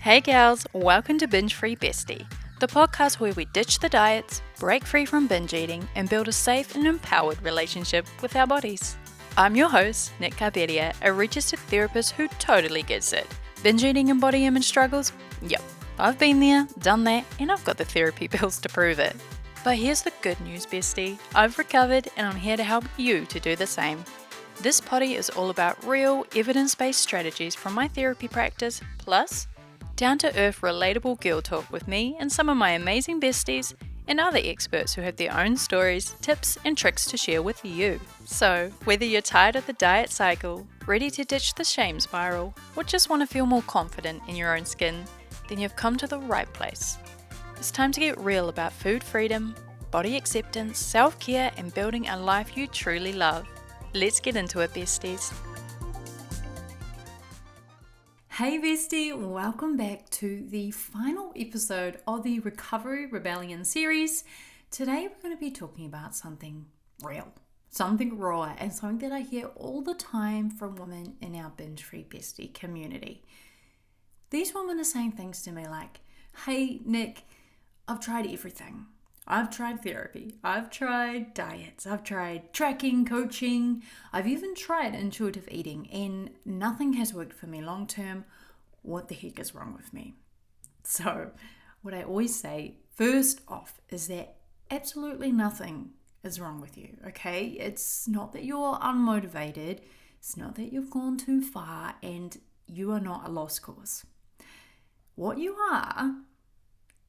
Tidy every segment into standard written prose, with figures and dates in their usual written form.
Hey gals, welcome to Binge Free Bestie, the podcast where we ditch the diets, break free from binge eating, and build a safe and empowered relationship with our bodies. I'm your host, Nick Carberia, a registered therapist who totally gets it. Binge eating and body image struggles? Yep, I've been there, done that, and I've got the therapy bills to prove it. But here's the good news, bestie. I've recovered and I'm here to help you to do the same. This potty is all about real, evidence-based strategies from my therapy practice, plus down-to-earth, relatable girl talk with me and some of my amazing besties and other experts who have their own stories, tips, and tricks to share with you. So, whether you're tired of the diet cycle, ready to ditch the shame spiral, or just want to feel more confident in your own skin, then you've come to the right place. It's time to get real about food freedom, body acceptance, self-care, and building a life you truly love. Let's get into it, besties. Hey bestie, welcome back to the final episode of the Recovery Rebellion series. Today we're going to be talking about something real, something raw, and something that I hear all the time from women in our Binge Free Bestie community. These women are saying things to me like, hey Nick, I've tried everything. I've tried therapy, I've tried diets, I've tried tracking, coaching, I've even tried intuitive eating, and nothing has worked for me long term. What the heck is wrong with me? So, what I always say, first off, is that absolutely nothing is wrong with you, okay? It's not that you're unmotivated, it's not that you've gone too far, and you are not a lost cause. What you are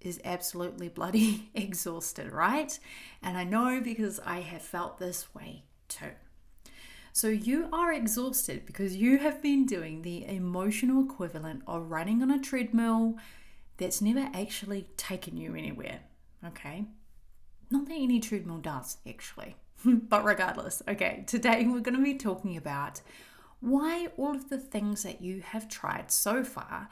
is absolutely bloody exhausted, right? And I know because I have felt this way too. So you are exhausted because you have been doing the emotional equivalent of running on a treadmill that's never actually taken you anywhere, okay? Not that any treadmill does, actually. But regardless, okay, today we're going to be talking about why all of the things that you have tried so far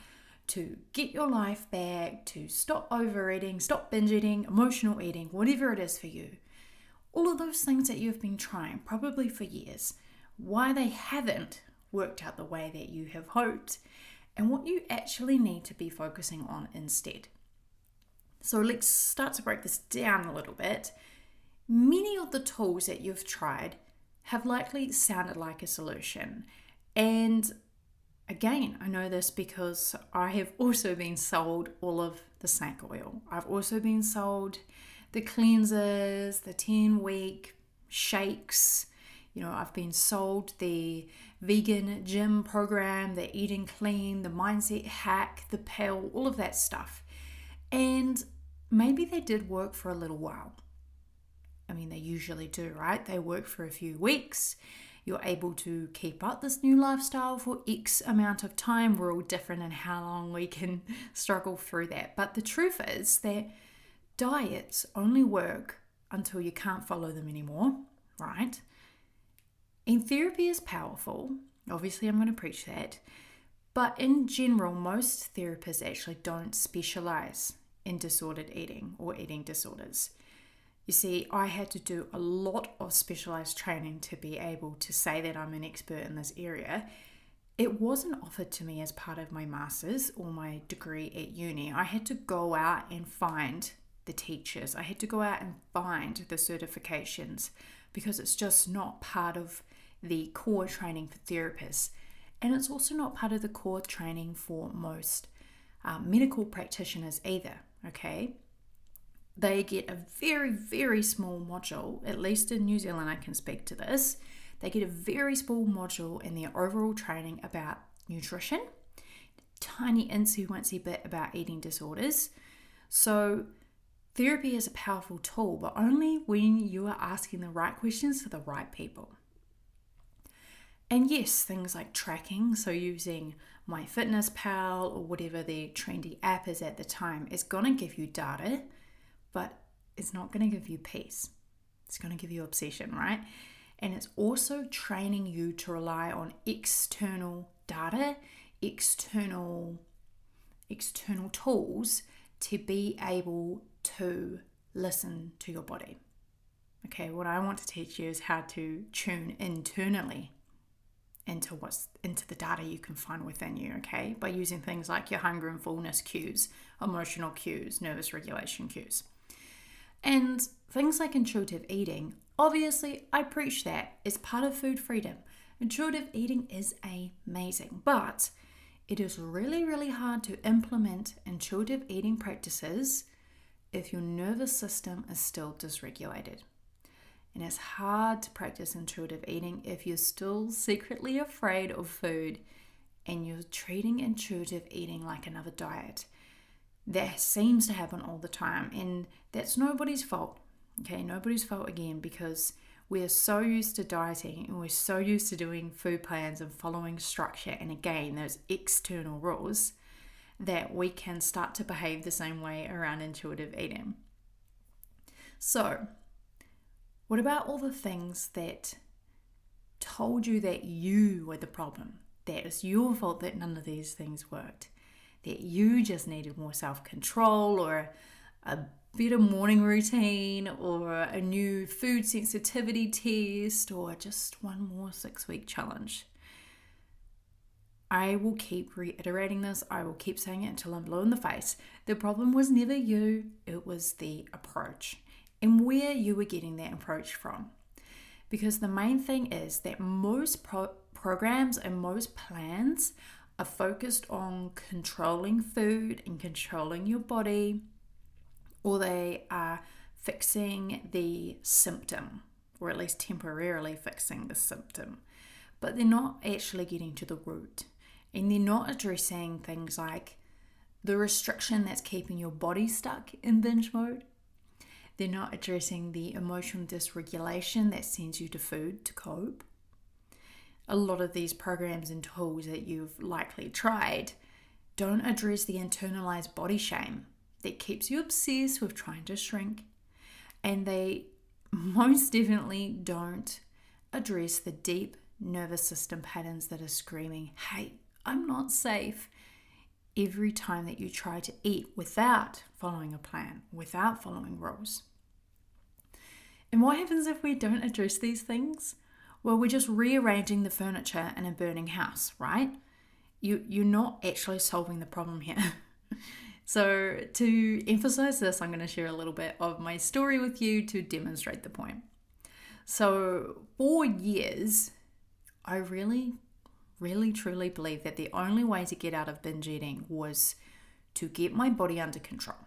to get your life back, to stop overeating, stop binge eating, emotional eating, whatever it is for you. All of those things that you've been trying, probably for years, why they haven't worked out the way that you have hoped, and what you actually need to be focusing on instead. So let's start to break this down a little bit. Many of the tools that you've tried have likely sounded like a solution, and again, I know this because I have also been sold all of the snake oil. I've also been sold the cleansers, the 10-week shakes. I've been sold the vegan gym program, the eating clean, the mindset hack, the pill, all of that stuff. And maybe they did work for a little while. I mean, they usually do, right? They work for a few weeks. You're able to keep up this new lifestyle for X amount of time. We're all different in how long we can struggle through that. But the truth is that diets only work until you can't follow them anymore, right? And therapy is powerful. Obviously, I'm going to preach that. But in general, most therapists actually don't specialise in disordered eating or eating disorders. You see, I had to do a lot of specialised training to be able to say that I'm an expert in this area. It wasn't offered to me as part of my master's or my degree at uni. I had to go out and find the teachers. I had to go out and find the certifications because it's just not part of the core training for therapists. And it's also not part of the core training for most medical practitioners either, okay? They get a very, very small module, at least in New Zealand I can speak to this. They get a very small module in their overall training about nutrition, tiny incy-wincy bit about eating disorders. So therapy is a powerful tool, but only when you are asking the right questions to the right people. And yes, things like tracking, so using MyFitnessPal or whatever the trendy app is at the time, is going to give you data, but it's not going to give you peace. It's going to give you obsession, right? And it's also training you to rely on external data, external tools to be able to listen to your body. Okay, what I want to teach you is how to tune internally into the data you can find within you, okay? By using things like your hunger and fullness cues, emotional cues, nervous regulation cues. And things like intuitive eating, obviously I preach that as part of food freedom. Intuitive eating is amazing, but it is really, really hard to implement intuitive eating practices if your nervous system is still dysregulated. And it's hard to practice intuitive eating if you're still secretly afraid of food and you're treating intuitive eating like another diet. That seems to happen all the time, and that's nobody's fault. Okay, nobody's fault again, because we're so used to dieting and we're so used to doing food plans and following structure and again, those external rules, that we can start to behave the same way around intuitive eating. So, what about all the things that told you that you were the problem? That it's your fault that none of these things worked. That you just needed more self-control or a better morning routine or a new food sensitivity test or just one more 6-week challenge. I will keep reiterating this. I will keep saying it until I'm blue in the face. The problem was never you. It was the approach and where you were getting that approach from. Because the main thing is that most programs and most plans are focused on controlling food and controlling your body, or they are fixing the symptom, or at least temporarily fixing the symptom. But they're not actually getting to the root. And they're not addressing things like the restriction that's keeping your body stuck in binge mode. They're not addressing the emotional dysregulation that sends you to food to cope. A lot of these programs and tools that you've likely tried don't address the internalized body shame that keeps you obsessed with trying to shrink. And they most definitely don't address the deep nervous system patterns that are screaming, hey, I'm not safe, every time that you try to eat without following a plan, without following rules. And what happens if we don't address these things? Well, we're just rearranging the furniture in a burning house, right? You're not actually solving the problem here. So to emphasize this, I'm going to share a little bit of my story with you to demonstrate the point. So for years, I really truly believed that the only way to get out of binge eating was to get my body under control.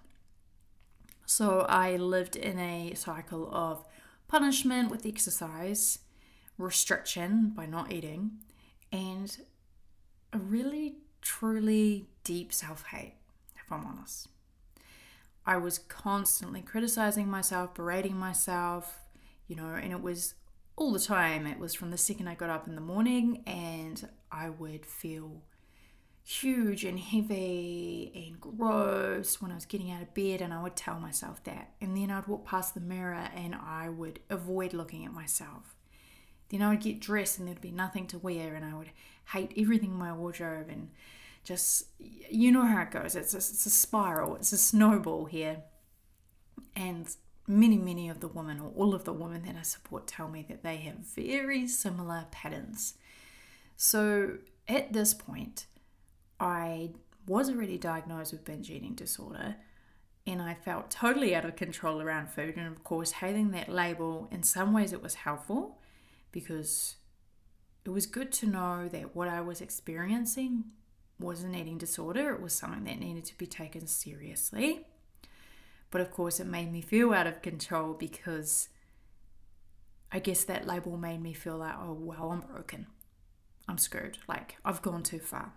So I lived in a cycle of punishment with exercise, restriction by not eating, and a really truly deep self-hate, if I'm honest. I was constantly criticizing myself, berating myself, and it was all the time. It was from the second I got up in the morning, and I would feel huge and heavy and gross when I was getting out of bed, and I would tell myself that. And then I'd walk past the mirror and I would avoid looking at myself. Then I would get dressed and there'd be nothing to wear, and I would hate everything in my wardrobe, and just, you know how it goes. It's a spiral, it's a snowball here. And many of the women, or all of the women that I support, tell me that they have very similar patterns. So at this point, I was already diagnosed with binge eating disorder, and I felt totally out of control around food. And of course, having that label, in some ways it was helpful, because it was good to know that what I was experiencing was an eating disorder. It was something that needed to be taken seriously. But of course, it made me feel out of control, because I guess that label made me feel like, oh, well, I'm broken. I'm screwed. Like, I've gone too far.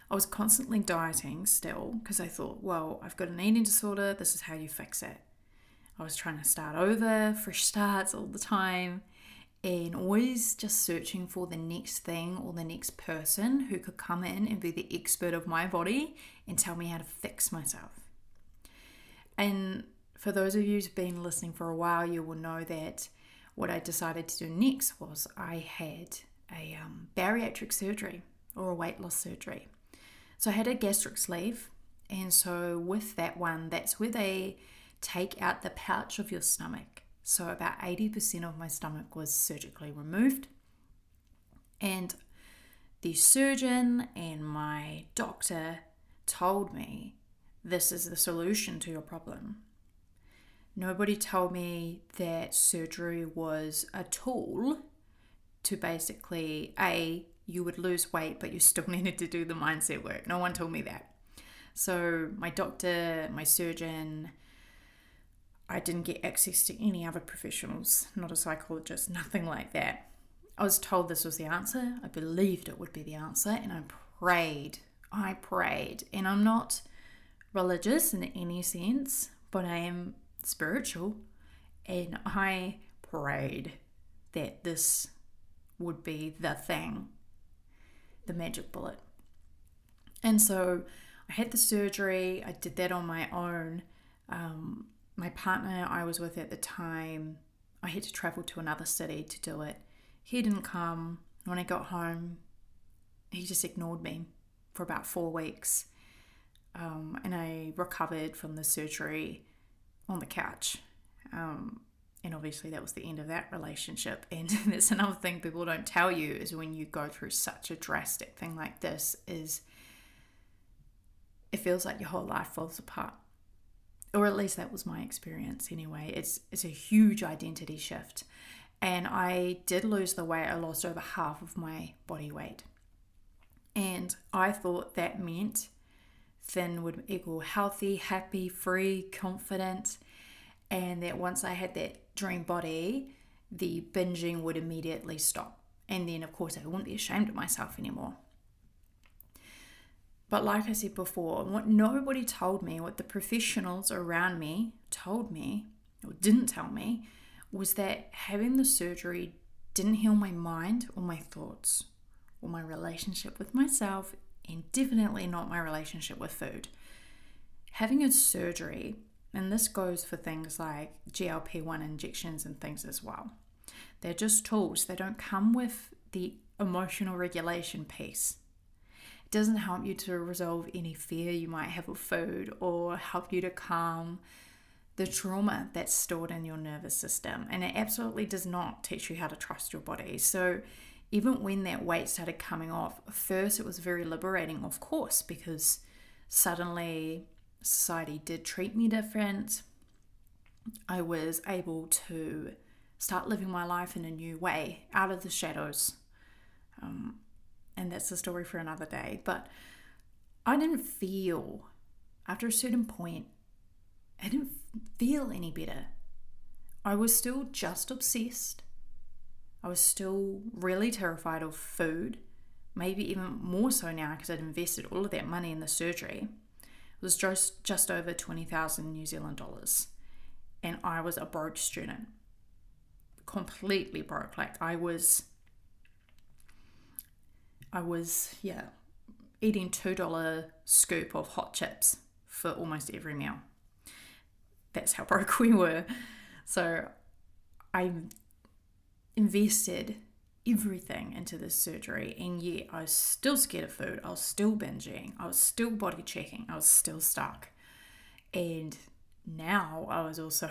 I was constantly dieting still, because I thought, well, I've got an eating disorder. This is how you fix it. I was trying to start over, fresh starts all the time, and always just searching for the next thing or the next person who could come in and be the expert of my body and tell me how to fix myself. And for those of you who've been listening for a while, you will know that what I decided to do next was I had a bariatric surgery, or a weight loss surgery. So I had a gastric sleeve, and so with that one, that's where they take out the pouch of your stomach. So about 80% of my stomach was surgically removed. And the surgeon and my doctor told me this is the solution to your problem. Nobody told me that surgery was a tool to basically, you would lose weight, but you still needed to do the mindset work. No one told me that. So my doctor, my surgeon, I didn't get access to any other professionals, not a psychologist, nothing like that. I was told this was the answer. I believed it would be the answer, and I prayed. And I'm not religious in any sense, but I am spiritual, and I prayed that this would be the thing, the magic bullet. And so I had the surgery. I did that on my own. My partner I was with at the time, I had to travel to another city to do it. He didn't come. When I got home, he just ignored me for about 4 weeks. And I recovered from the surgery on the couch. And obviously that was the end of that relationship. And that's another thing people don't tell you, is when you go through such a drastic thing like this, is it feels like your whole life falls apart. Or at least that was my experience anyway. It's a huge identity shift. And I did lose the weight. I lost over half of my body weight. And I thought that meant thin would equal healthy, happy, free, confident. And that once I had that dream body, the binging would immediately stop. And then, of course, I wouldn't be ashamed of myself anymore. But like I said before, what nobody told me, what the professionals around me told me, or didn't tell me, was that having the surgery didn't heal my mind or my thoughts or my relationship with myself, and definitely not my relationship with food. Having a surgery, and this goes for things like GLP-1 injections and things as well, they're just tools. They don't come with the emotional regulation piece. It doesn't help you to resolve any fear you might have of food, or help you to calm the trauma that's stored in your nervous system. And it absolutely does not teach you how to trust your body. So even when that weight started coming off, first it was very liberating, of course, because suddenly society did treat me different. I was able to start living my life in a new way, out of the shadows. And that's a story for another day. But I didn't feel, after a certain point, I didn't feel any better. I was still just obsessed. I was still really terrified of food, maybe even more so now because I'd invested all of that money in the surgery. It was just over 20,000 New Zealand dollars. And I was a broke student. Completely broke. Like I was eating $2 scoop of hot chips for almost every meal. That's how broke we were. So I invested everything into this surgery, and yet I was still scared of food. I was still binging. I was still body checking. I was still stuck. And now I was also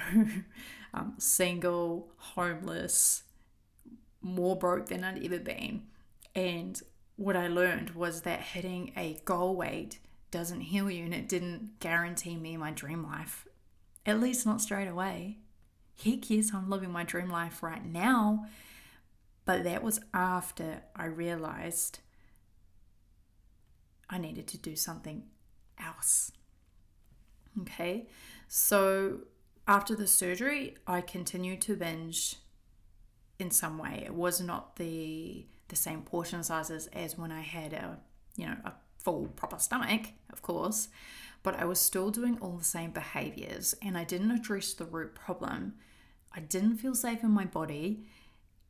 single, homeless, more broke than I'd ever been. And what I learned was that hitting a goal weight doesn't heal you, and it didn't guarantee me my dream life. At least not straight away. Heck yes, I'm living my dream life right now. But that was after I realized I needed to do something else. Okay, so after the surgery, I continued to binge in some way. It was not the same portion sizes as when I had a full proper stomach, of course, but I was still doing all the same behaviors, and I didn't address the root problem. I didn't feel safe in my body,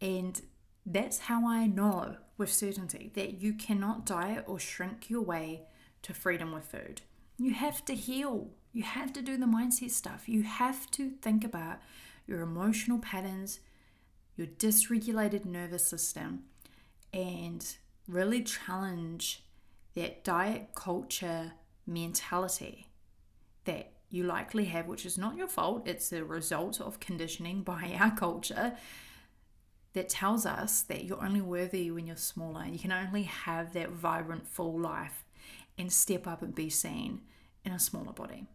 and that's how I know with certainty that you cannot diet or shrink your way to freedom with food. You have to heal. You have to do the mindset stuff. You have to think about your emotional patterns, your dysregulated nervous system, and really challenge that diet culture mentality that you likely have, which is not your fault. It's a result of conditioning by our culture. that tells us that you're only worthy when you're smaller. You can only have that vibrant, full life and step up and be seen in a smaller body.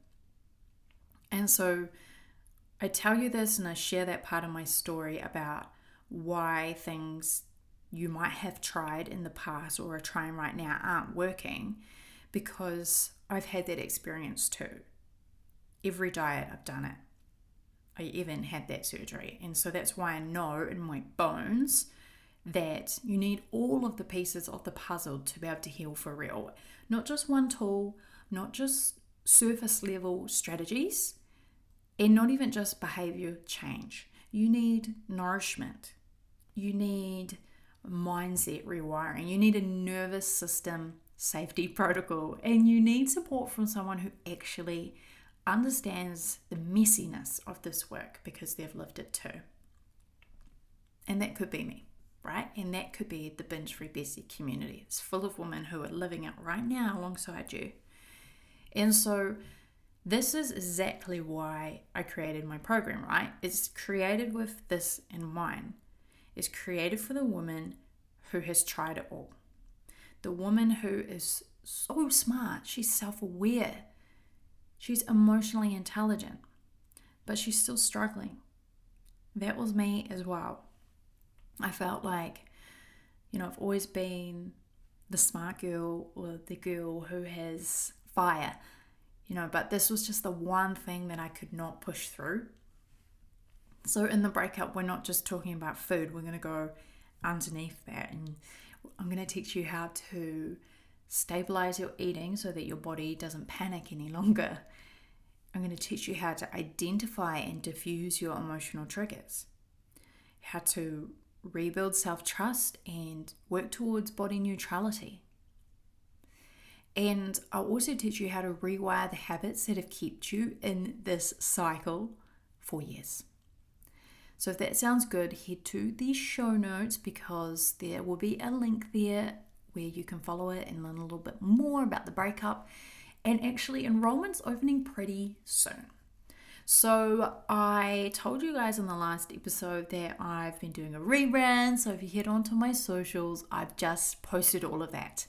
And so I tell you this and I share that part of my story about why things you might have tried in the past or are trying right now aren't working, because I've had that experience too. Every diet, I've done it. I even had that surgery. And so that's why I know in my bones that you need all of the pieces of the puzzle to be able to heal for real. Not just one tool, not just surface level strategies, and not even just behavior change. You need nourishment. You need mindset rewiring. You need a nervous system safety protocol. And you need support from someone who actually understands the messiness of this work because they've lived it too. And that could be me, right? And that could be the Binge Free Bestie community. It's full of women who are living it right now alongside you. And so this is exactly why I created my program, right? It's created with this in mind. It's created for the woman who has tried it all. The woman who is so smart, she's self-aware, she's emotionally intelligent, but she's still struggling. That was me as well. I felt like, I've always been the smart girl or the girl who has fire, but this was just the one thing that I could not push through. So in the breakup, we're not just talking about food. We're going to go underneath that, and I'm going to teach you how to stabilize your eating so that your body doesn't panic any longer. I'm going to teach you how to identify and diffuse your emotional triggers, how to rebuild self-trust and work towards body neutrality. And I'll also teach you how to rewire the habits that have kept you in this cycle for years. So if that sounds good, head to the show notes because there will be a link there where you can follow it and learn a little bit more about the breakup. And actually, enrollment's opening pretty soon. So I told you guys in the last episode that I've been doing a rebrand. So if you head onto my socials, I've just posted all of that.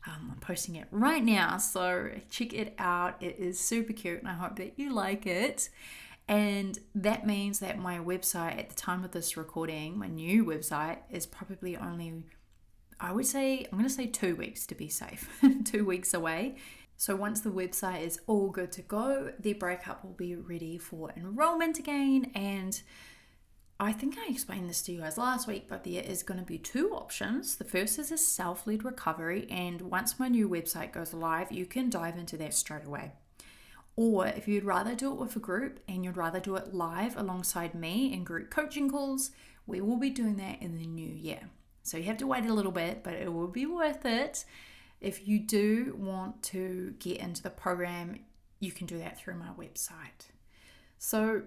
I'm posting it right now, so check it out. It is super cute and I hope that you like it. And that means that my website at the time of this recording, my new website, is probably only, I'm going to say 2 weeks to be safe, 2 weeks away. So once the website is all good to go, the breakup will be ready for enrollment again. And I think I explained this to you guys last week, but there is going to be 2 options. The first is a self-led recovery. And once my new website goes live, you can dive into that straight away. Or if you'd rather do it with a group and you'd rather do it live alongside me in group coaching calls, we will be doing that in the new year. So you have to wait a little bit, but it will be worth it. If you do want to get into the program, you can do that through my website. So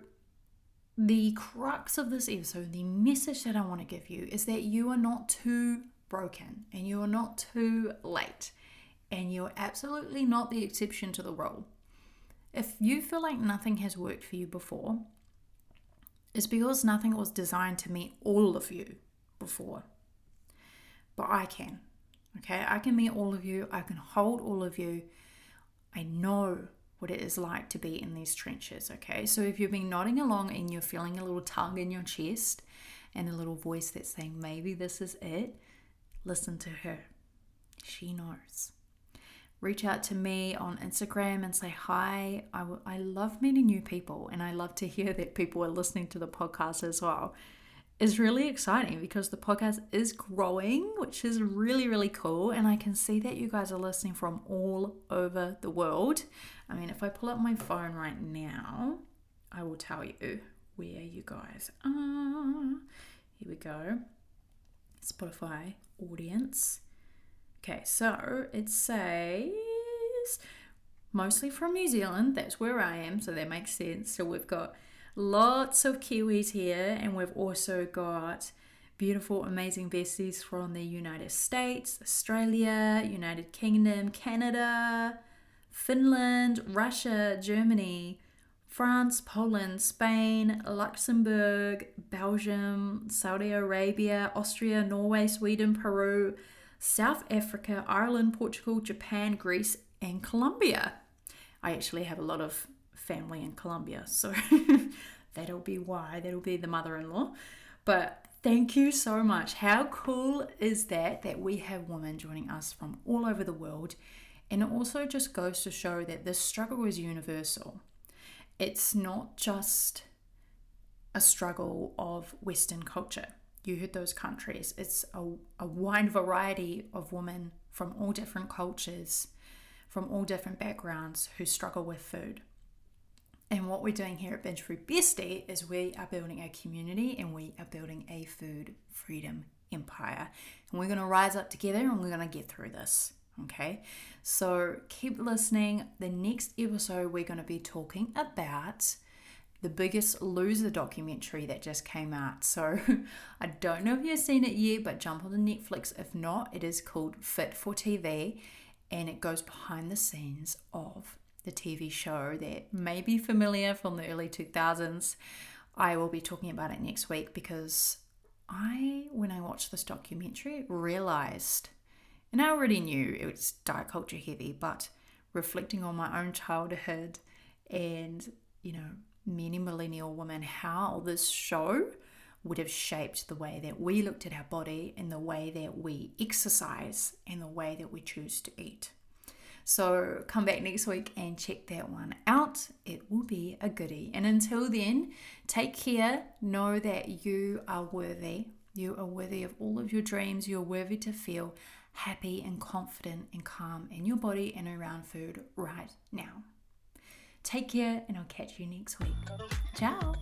the crux of this episode, the message that I want to give you is that you are not too broken and you are not too late and you're absolutely not the exception to the rule. If you feel like nothing has worked for you before, it's because nothing was designed to meet all of you before. But I can, okay? I can meet all of you. I can hold all of you. I know what it is like to be in these trenches, okay? So if you've been nodding along and you're feeling a little tug in your chest and a little voice that's saying, maybe this is it, listen to her. She knows. Reach out to me on Instagram and say hi. I love meeting new people and I love to hear that people are listening to the podcast as well. It's really exciting because the podcast is growing, which is really, really cool. And I can see that you guys are listening from all over the world. I mean, if I pull up my phone right now, I will tell you where you guys are. Here we go. Spotify audience. Okay, so it says mostly from New Zealand. That's where I am, so that makes sense. So we've got lots of Kiwis here, and we've also got beautiful, amazing besties from the United States, Australia, United Kingdom, Canada, Finland, Russia, Germany, France, Poland, Spain, Luxembourg, Belgium, Saudi Arabia, Austria, Norway, Sweden, Peru, South Africa, Ireland, Portugal, Japan, Greece, and Colombia. I actually have a lot of family in Colombia, so that'll be why. That'll be the mother-in-law. But thank you so much. How cool is that we have women joining us from all over the world? And it also just goes to show that this struggle is universal. It's not just a struggle of Western culture. You heard those countries. It's a wide variety of women from all different cultures, from all different backgrounds who struggle with food. And what we're doing here at Binge Food Bestie is we are building a community and we are building a food freedom empire. And we're going to rise up together and we're going to get through this. Okay, so keep listening. The next episode, we're going to be talking about the Biggest Loser documentary that just came out. So I don't know if you've seen it yet, but jump on the Netflix. If not, it is called Fit for TV, and it goes behind the scenes of the TV show that may be familiar from the early 2000s. I will be talking about it next week because when I watched this documentary, realized, and I already knew it was diet culture heavy, but reflecting on my own childhood and, many millennial women, how this show would have shaped the way that we looked at our body and the way that we exercise and the way that we choose to eat. So come back next week and check that one out. It will be a goodie. And until then, take care. Know that you are worthy. You are worthy of all of your dreams. You're worthy to feel happy and confident and calm in your body and around food right now. Take care, and I'll catch you next week. Ciao.